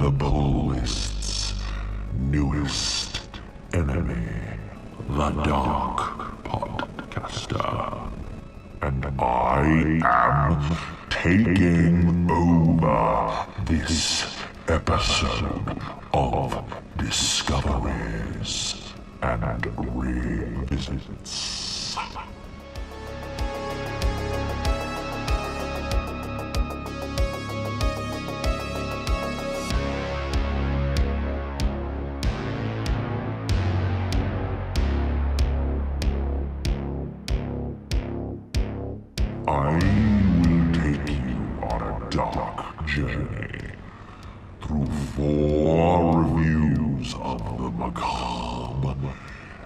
the Polist's newest enemy, the Dark Podcaster. And I am taking over this episode of Discoveries and Revisits. I will take you on a dark journey through 4 reviews of the macabre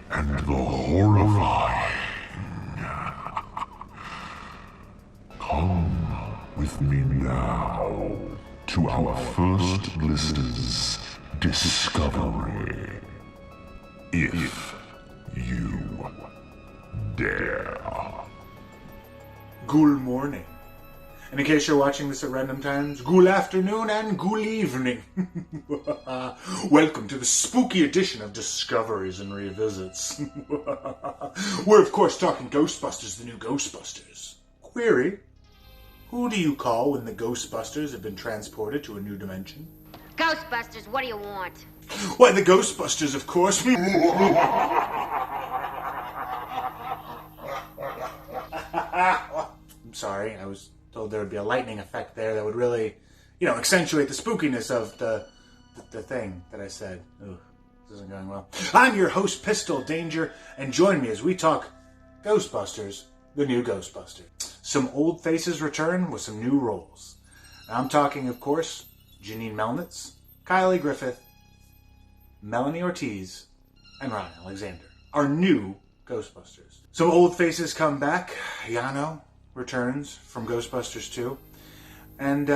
and the horrifying. Come with me now to our first listener's discovery, if you dare. Good morning. And in case you're watching this at random times, good afternoon and good evening. Welcome to the spooky edition of Discoveries and Revisits. We're of course talking Ghostbusters, the new Ghostbusters. Query, who do you call when the Ghostbusters have been transported to a new dimension? Ghostbusters, what do you want? Why, the Ghostbusters, of course. I'm sorry, I was told there would be a lightning effect there that would really, accentuate the spookiness of the thing that I said. Ooh, this isn't going well. I'm your host, Pistol Danger, and join me as we talk Ghostbusters, the new Ghostbusters. Some old faces return with some new roles. I'm talking, of course, Janine Melnitz, Kylie Griffith, Melanie Ortiz, and Ryan Alexander, our new Ghostbusters. Some old faces come back. Yano returns from Ghostbusters 2. And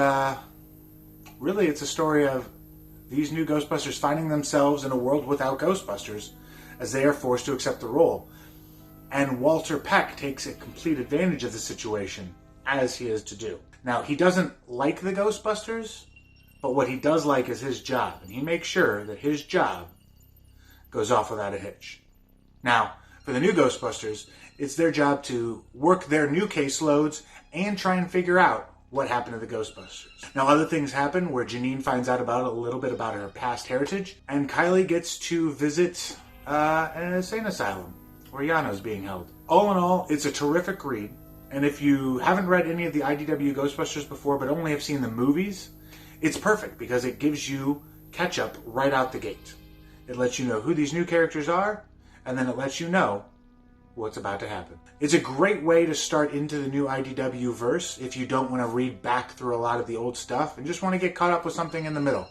really it's a story of these new Ghostbusters finding themselves in a world without Ghostbusters as they are forced to accept the role. And Walter Peck takes a complete advantage of the situation, as he is to do. Now, he doesn't like the Ghostbusters, but what he does like is his job. And he makes sure that his job goes off without a hitch. Now, for the new Ghostbusters, it's their job to work their new caseloads and try and figure out what happened to the Ghostbusters. Now, other things happen where Janine finds out a little bit about her past heritage, and Kylie gets to visit an insane asylum where Yano's being held. All in all, it's a terrific read, and if you haven't read any of the IDW Ghostbusters before but only have seen the movies, it's perfect because it gives you catch-up right out the gate. It lets you know who these new characters are, and then it lets you know what's about to happen. It's a great way to start into the new IDW verse if you don't want to read back through a lot of the old stuff and just want to get caught up with something in the middle.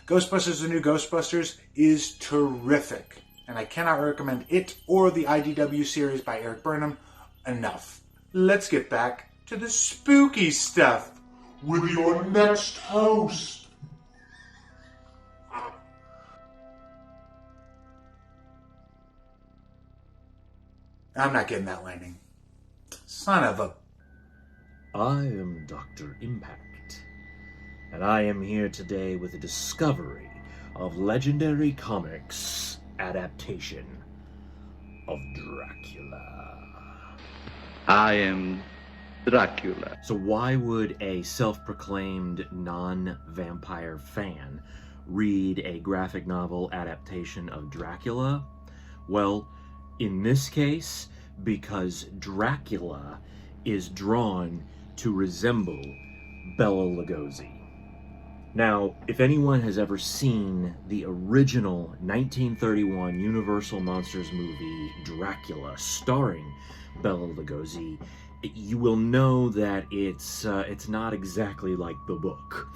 Ghostbusters The New Ghostbusters is terrific, and I cannot recommend it or the IDW series by Eric Burnham enough. Let's get back to the spooky stuff With your next host. I'm not getting that landing. Son of a... I am Dr. Impact, and I am here today with a discovery of Legendary Comics' adaptation of Dracula. I am Dracula. So why would a self-proclaimed non-vampire fan read a graphic novel adaptation of Dracula? Well, in this case, because Dracula is drawn to resemble Bela Lugosi. Now, if anyone has ever seen the original 1931 Universal Monsters movie Dracula starring Bela Lugosi, you will know that it's not exactly like the book.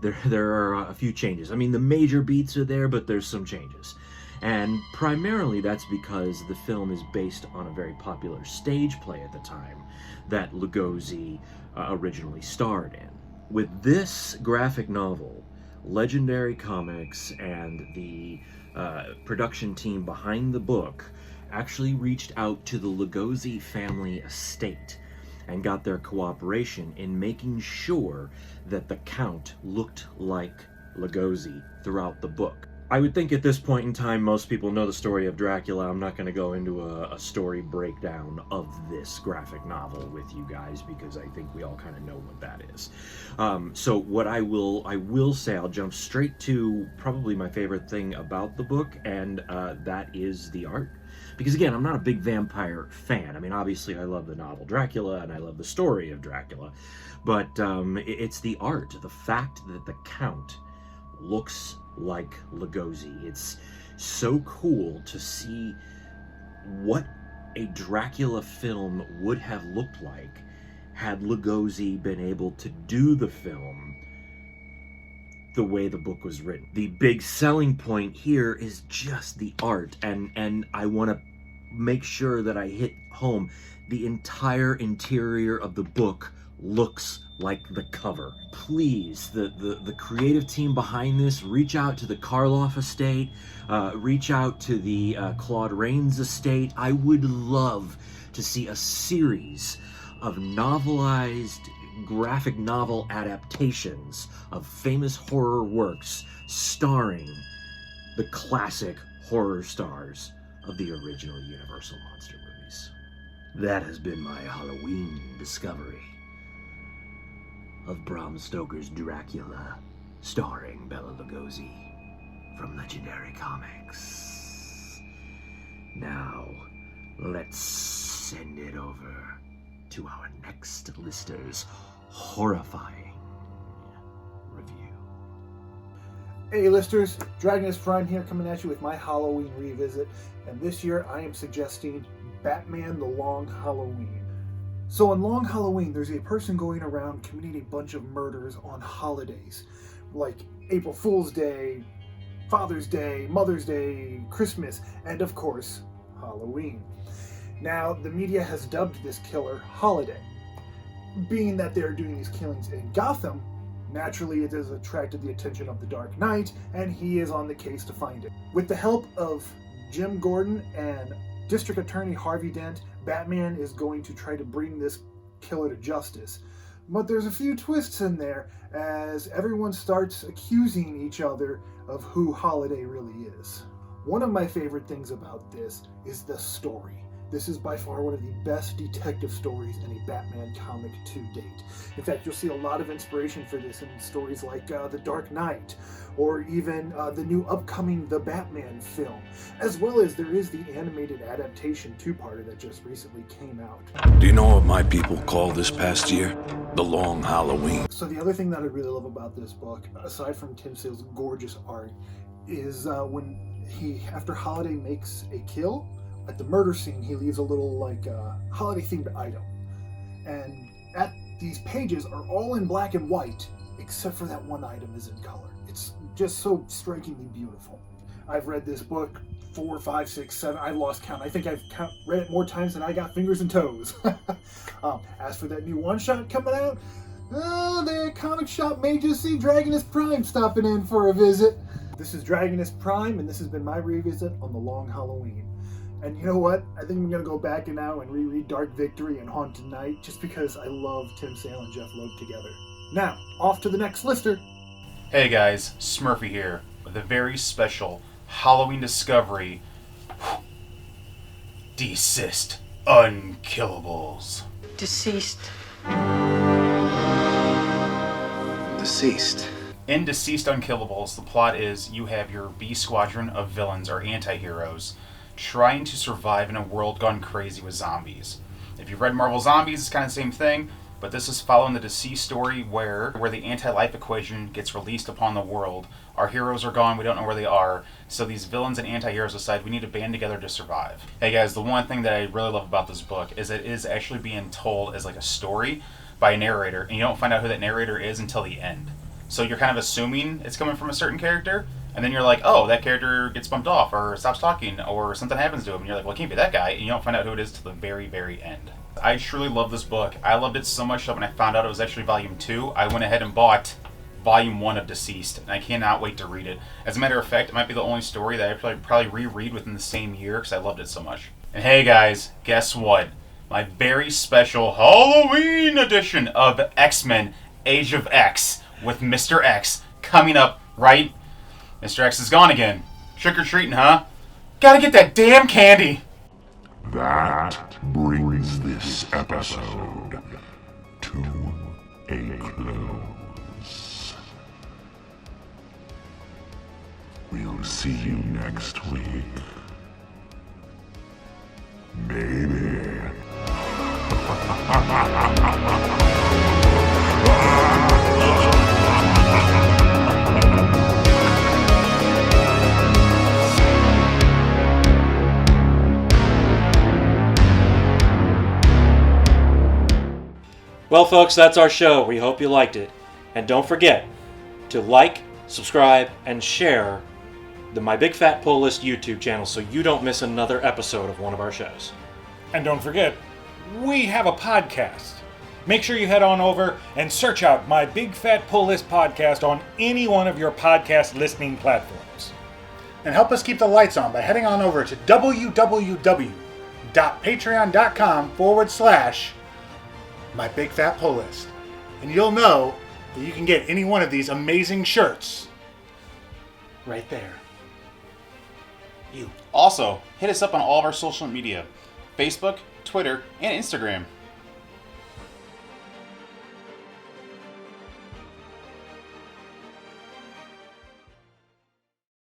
There are a few changes. I mean, the major beats are there, but there's some changes. And primarily that's because the film is based on a very popular stage play at the time that Lugosi originally starred in. With this graphic novel, Legendary Comics and the production team behind the book actually reached out to the Lugosi family estate and got their cooperation in making sure that the Count looked like Lugosi throughout the book. I would think at this point in time most people know the story of Dracula. I'm not going to go into a story breakdown of this graphic novel with you guys because I think we all kind of know what that is. So what I will say, I'll jump straight to probably my favorite thing about the book, and that is the art. Because again, I'm not a big vampire fan. I mean, obviously I love the novel Dracula and I love the story of Dracula, but it's the art, the fact that the Count looks like Lugosi. It's so cool to see what a Dracula film would have looked like had Lugosi been able to do the film the way the book was written. The big selling point here is just the art, and I want to make sure that I hit home. The entire interior of the book looks like the cover. Please, the creative team behind this, reach out to the Karloff estate, reach out to the Claude Rains estate. I would love to see a series of novelized graphic novel adaptations of famous horror works starring the classic horror stars of the original Universal monster movies. That has been my Halloween discovery of Bram Stoker's Dracula, starring Bela Lugosi from Legendary Comics. Now, let's send it over to our next lister's horrifying review. Hey listers, Dragonus Prime here, coming at you with my Halloween revisit, and this year I am suggesting Batman The Long Halloween. So on Long Halloween, there's a person going around committing a bunch of murders on holidays, like April Fool's Day, Father's Day, Mother's Day, Christmas, and of course, Halloween. Now, the media has dubbed this killer Holiday. Being that they're doing these killings in Gotham, naturally it has attracted the attention of the Dark Knight, and he is on the case to find it. With the help of Jim Gordon and District Attorney Harvey Dent, Batman is going to try to bring this killer to justice. But there's a few twists in there as everyone starts accusing each other of who Holiday really is. One of my favorite things about this is the story. This is by far one of the best detective stories in a Batman comic to date. In fact, you'll see a lot of inspiration for this in stories like The Dark Knight, or even the new upcoming The Batman film, as well as there is the animated adaptation two-parter that just recently came out. Do you know what my people call this past year? The Long Halloween. So the other thing that I really love about this book, aside from Tim Sale's gorgeous art, is when after Holiday makes a kill, at the murder scene, he leaves a little, holiday-themed item. And these pages are all in black and white, except for that one item is in color. It's just so strikingly beautiful. I've read this book 4, 5, 6, 7, I lost count. I think I've read it more times than I got fingers and toes. As for that new one-shot coming out, the comic shop may just see Dragonus Prime stopping in for a visit. This is Dragonus Prime, and this has been my revisit on The Long Halloween. And you know what? I think I'm going to go back now and reread Dark Victory and Haunted Night just because I love Tim Sale and Jeff Loeb together. Now, off to the next lister. Hey guys, Smurfy here with a very special Halloween discovery. DCeased Unkillables. Deceased. Deceased. In DCeased Unkillables, the plot is you have your B squadron of villains or anti-heroes trying to survive in a world gone crazy with zombies. If you've read Marvel Zombies, it's kind of the same thing, but this is following the DCeased story where the anti-life equation gets released upon the world. Our heroes are gone, we don't know where they are, so these villains and anti-heroes decide we need to band together to survive. Hey guys, the one thing that I really love about this book is it is actually being told as like a story by a narrator, and you don't find out who that narrator is until the end. So you're kind of assuming it's coming from a certain character, and then you're like, oh, that character gets bumped off, or stops talking, or something happens to him, and you're like, well, it can't be that guy, and you don't find out who it is till the very, very end. I truly love this book. I loved it so much that when I found out it was actually Volume 2, I went ahead and bought Volume 1 of DCeased, and I cannot wait to read it. As a matter of fact, it might be the only story that I probably reread within the same year, because I loved it so much. And hey guys, guess what? My very special Halloween edition of X-Men Age of X with Mr. X coming up Right? Mr. X is gone again. Trick-or-treating, huh? Gotta get that damn candy! That brings this episode to a close. We'll see you next week. Maybe. Well, folks, that's our show. We hope you liked it. And don't forget to like, subscribe, and share the My Big Fat Pull List YouTube channel so you don't miss another episode of one of our shows. And don't forget, we have a podcast. Make sure you head on over and search out My Big Fat Pull List podcast on any one of your podcast listening platforms. And help us keep the lights on by heading on over to www.patreon.com/My Big Fat Pull List. And you'll know that you can get any one of these amazing shirts right there. Also, hit us up on all of our social media, Facebook, Twitter, and Instagram.